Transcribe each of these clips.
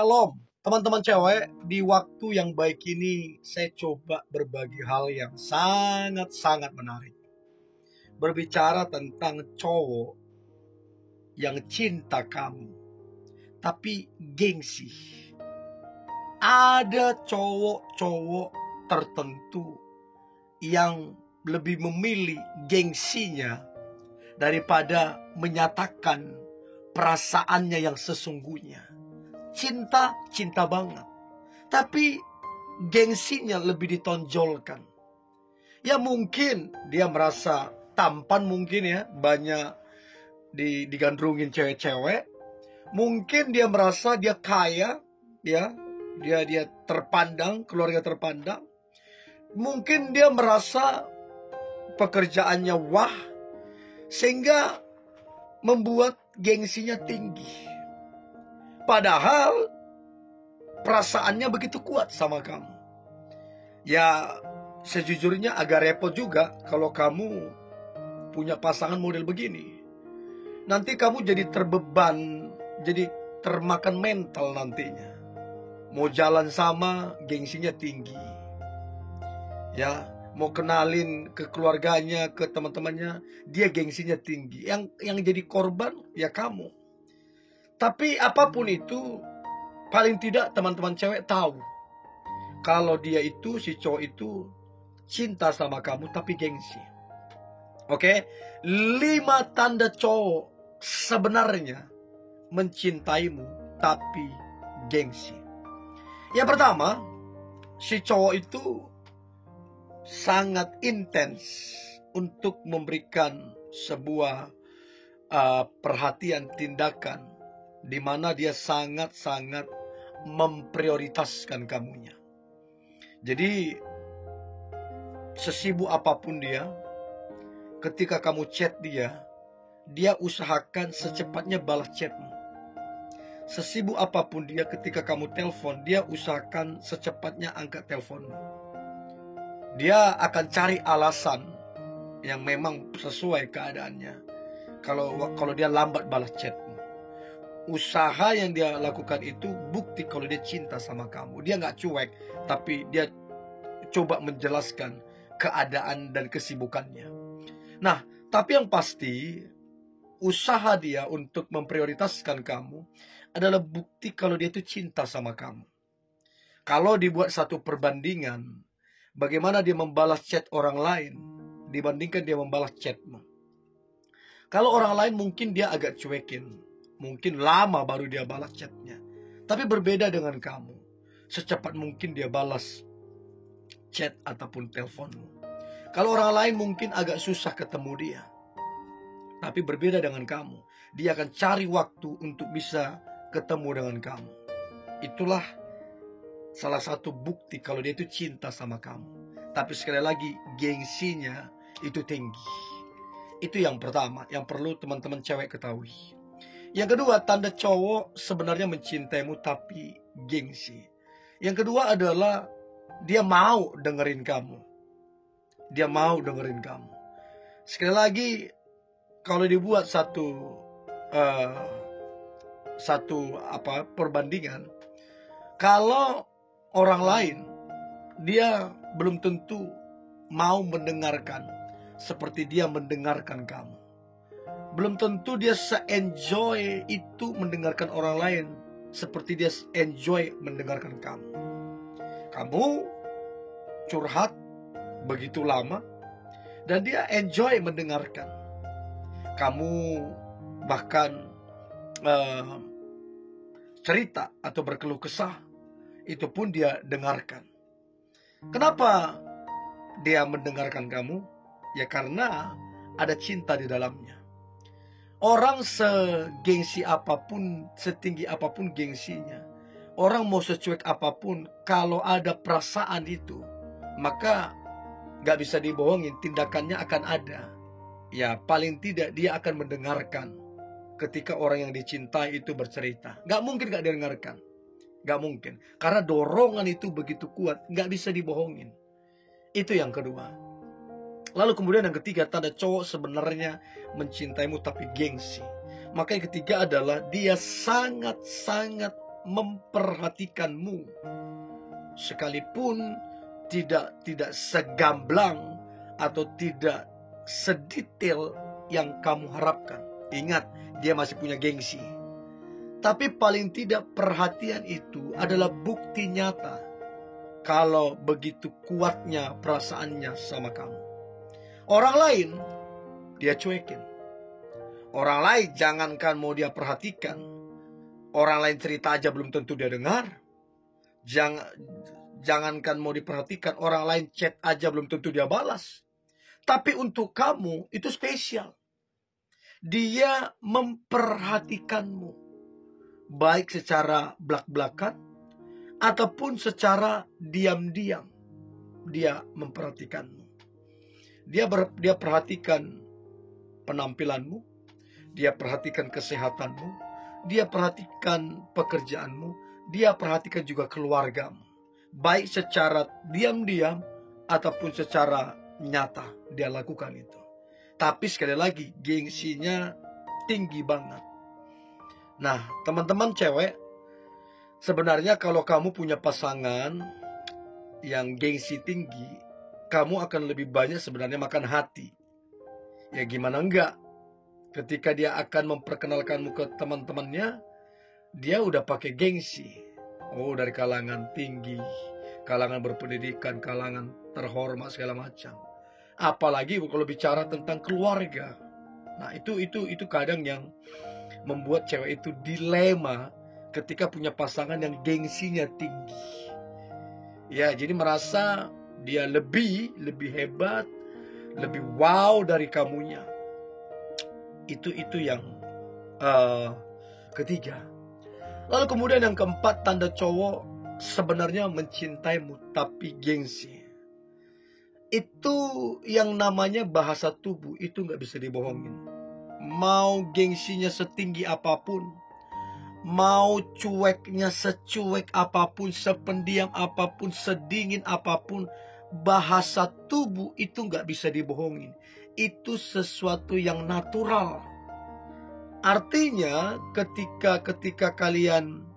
Shalom, teman-teman cewek. Di waktu yang baik ini, saya coba berbagi hal yang sangat-sangat menarik. Berbicara tentang cowok yang cinta kamu, tapi gengsi. Ada cowok-cowok tertentu yang lebih memilih gengsinya daripada menyatakan perasaannya yang sesungguhnya. Cinta banget, tapi gengsinya lebih ditonjolkan. Ya mungkin dia merasa tampan, mungkin ya, banyak digandrungin cewek-cewek. Mungkin dia merasa dia kaya, ya, dia terpandang, keluarga terpandang. Mungkin dia merasa pekerjaannya wah, sehingga membuat gengsinya tinggi. Padahal perasaannya begitu kuat sama kamu. Ya sejujurnya agak repot juga kalau kamu punya pasangan model begini. Nanti kamu jadi terbeban, jadi termakan mental nantinya. Mau jalan sama, gengsinya tinggi. Ya, mau kenalin ke keluarganya, ke teman-temannya, dia gengsinya tinggi. Yang jadi korban ya kamu. Tapi apapun itu, paling tidak teman-teman cewek tahu kalau dia itu, si cowok itu cinta sama kamu tapi gengsi. Oke? 5 tanda cowok sebenarnya mencintaimu tapi gengsi. Yang pertama, si cowok itu sangat intens untuk memberikan sebuah perhatian, tindakan di mana dia sangat-sangat memprioritaskan kamunya. Jadi sesibuk apapun dia, ketika kamu chat dia usahakan secepatnya balas chatmu. Sesibuk apapun dia, ketika kamu telepon, dia usahakan secepatnya angkat teleponmu. Dia akan cari alasan yang memang sesuai keadaannya kalau dia lambat balas chatmu. Usaha yang dia lakukan itu bukti kalau dia cinta sama kamu. Dia gak cuek, tapi dia coba menjelaskan keadaan dan kesibukannya. Nah, tapi yang pasti, usaha dia untuk memprioritaskan kamu adalah bukti kalau dia itu cinta sama kamu. Kalau dibuat satu perbandingan, bagaimana dia membalas chat orang lain dibandingkan dia membalas chatmu. Kalau orang lain mungkin dia agak cuekin, mungkin lama baru dia balas chatnya. Tapi berbeda dengan kamu, secepat mungkin dia balas chat ataupun teleponmu. Kalau orang lain mungkin agak susah ketemu dia, tapi berbeda dengan kamu, dia akan cari waktu untuk bisa ketemu dengan kamu. Itulah salah satu bukti kalau dia itu cinta sama kamu. Tapi sekali lagi, gengsinya itu tinggi. Itu yang pertama, yang perlu teman-teman cewek ketahui. Yang kedua, tanda cowok sebenarnya mencintaimu tapi gengsi. Yang kedua adalah dia mau dengerin kamu. Dia mau dengerin kamu. Sekali lagi, kalau dibuat satu perbandingan, kalau orang lain dia belum tentu mau mendengarkan seperti dia mendengarkan kamu. Belum tentu dia se-enjoy itu mendengarkan orang lain seperti dia enjoy mendengarkan kamu. Kamu curhat begitu lama dan dia enjoy mendengarkan. Kamu bahkan cerita atau berkeluh kesah, itu pun dia dengarkan. Kenapa dia mendengarkan kamu? Ya karena ada cinta di dalamnya. Orang segengsi apapun, setinggi apapun gengsinya, orang mau secuek apapun, kalau ada perasaan itu, maka gak bisa dibohongin, tindakannya akan ada. Ya paling tidak dia akan mendengarkan ketika orang yang dicintai itu bercerita. Gak mungkin gak didengarkan. Gak mungkin. Karena dorongan itu begitu kuat, gak bisa dibohongin. Itu yang kedua. Lalu kemudian yang ketiga, tanda cowok sebenarnya mencintaimu tapi gengsi. Maka yang ketiga adalah dia sangat-sangat memperhatikanmu, sekalipun tidak segamblang atau tidak sedetail yang kamu harapkan. Ingat, dia masih punya gengsi. Tapi paling tidak perhatian itu adalah bukti nyata kalau begitu kuatnya perasaannya sama kamu. Orang lain dia cuekin. Orang lain jangankan mau dia perhatikan, orang lain cerita aja belum tentu dia dengar. Jangankan mau diperhatikan, orang lain chat aja belum tentu dia balas. Tapi untuk kamu itu spesial. Dia memperhatikanmu, baik secara belak-belakan ataupun secara diam-diam. Dia memperhatikanmu. Dia perhatikan penampilanmu, dia perhatikan kesehatanmu, dia perhatikan pekerjaanmu, dia perhatikan juga keluargamu. Baik secara diam-diam ataupun secara nyata dia lakukan itu. Tapi sekali lagi gengsinya tinggi banget. Nah, teman-teman cewek, sebenarnya kalau kamu punya pasangan yang gengsi tinggi, kamu akan lebih banyak sebenarnya makan hati. Ya gimana enggak? Ketika dia akan memperkenalkanmu ke teman-temannya, dia udah pakai gengsi. Oh, dari kalangan tinggi, kalangan berpendidikan, kalangan terhormat segala macam. Apalagi kalau bicara tentang keluarga. Nah, itu kadang yang membuat cewek itu dilema ketika punya pasangan yang gengsinya tinggi. Ya, jadi merasa dia lebih hebat, lebih wow dari kamunya. Itu yang ketiga. Lalu kemudian yang keempat, tanda cowok sebenarnya mencintaimu tapi gengsi. Itu yang namanya bahasa tubuh, itu gak bisa dibohongin. Mau gengsinya setinggi apapun, mau cueknya secuek apapun, sependiam apapun, sedingin apapun, bahasa tubuh itu gak bisa dibohongin. Itu sesuatu yang natural. Artinya ketika kalian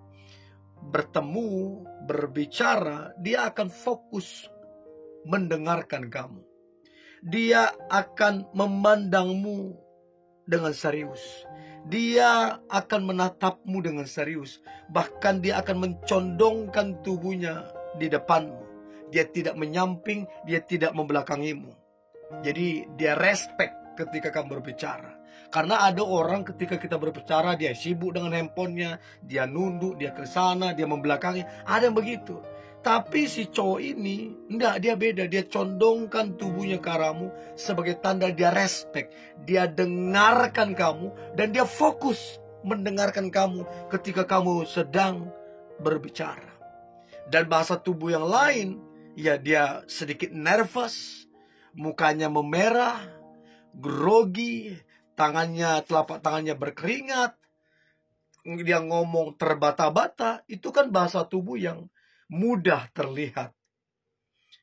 bertemu, berbicara, dia akan fokus mendengarkan kamu. Dia akan memandangmu dengan serius. Dia akan menatapmu dengan serius. Bahkan dia akan mencondongkan tubuhnya di depanmu. Dia tidak menyamping, dia tidak membelakangimu. Jadi dia respect ketika kamu berbicara. Karena ada orang ketika kita berbicara, dia sibuk dengan handphonenya, dia nunduk, dia ke sana, dia membelakangi. Ada yang begitu. Tapi si cowok ini, enggak, dia beda. Dia condongkan tubuhnya ke arahmu sebagai tanda dia respect. Dia dengarkan kamu dan dia fokus mendengarkan kamu ketika kamu sedang berbicara. Dan bahasa tubuh yang lain, ya dia sedikit nervous, mukanya memerah, grogi, telapak tangannya berkeringat, dia ngomong terbata-bata. Itu kan bahasa tubuh yang mudah terlihat.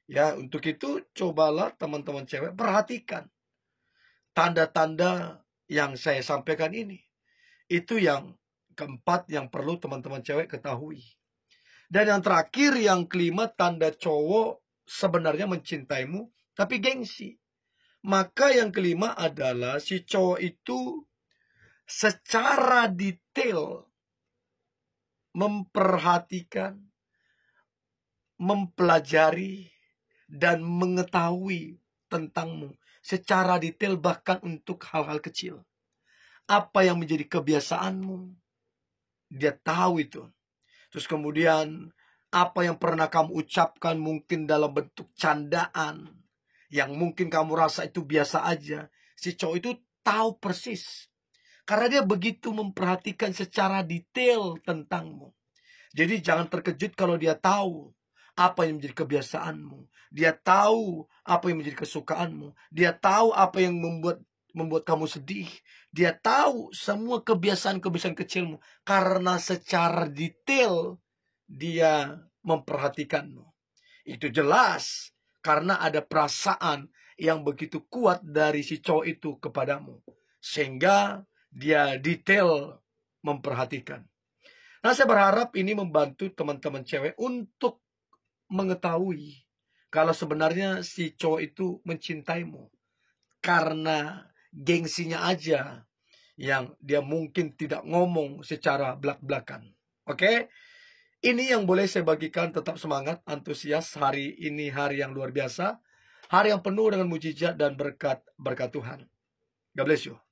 Ya, untuk itu cobalah teman-teman cewek perhatikan tanda-tanda yang saya sampaikan ini. Itu yang keempat yang perlu teman-teman cewek ketahui. Dan yang terakhir, yang kelima, tanda cowok sebenarnya mencintaimu tapi gengsi. Maka yang kelima adalah si cowok itu secara detail memperhatikan, mempelajari, dan mengetahui tentangmu secara detail, bahkan untuk hal-hal kecil. Apa yang menjadi kebiasaanmu, dia tahu itu. Terus kemudian apa yang pernah kamu ucapkan mungkin dalam bentuk candaan, yang mungkin kamu rasa itu biasa aja, si cowok itu tahu persis. Karena dia begitu memperhatikan secara detail tentangmu. Jadi jangan terkejut kalau dia tahu apa yang menjadi kebiasaanmu. Dia tahu apa yang menjadi kesukaanmu. Dia tahu apa yang membuat kamu sedih. Dia tahu semua kebiasaan-kebiasaan kecilmu. Karena secara detail dia memperhatikanmu. Itu jelas. Karena ada perasaan yang begitu kuat dari si cowok itu kepadamu. Sehingga dia detail memperhatikan. Nah, saya berharap ini membantu teman-teman cewek untuk mengetahui kalau sebenarnya si cowok itu mencintaimu karena gengsinya aja yang dia mungkin tidak ngomong secara belak-belakan. Oke? Ini yang boleh saya bagikan. Tetap semangat, antusias. Hari ini hari yang luar biasa. Hari yang penuh dengan mujizat dan berkat Tuhan. God bless you.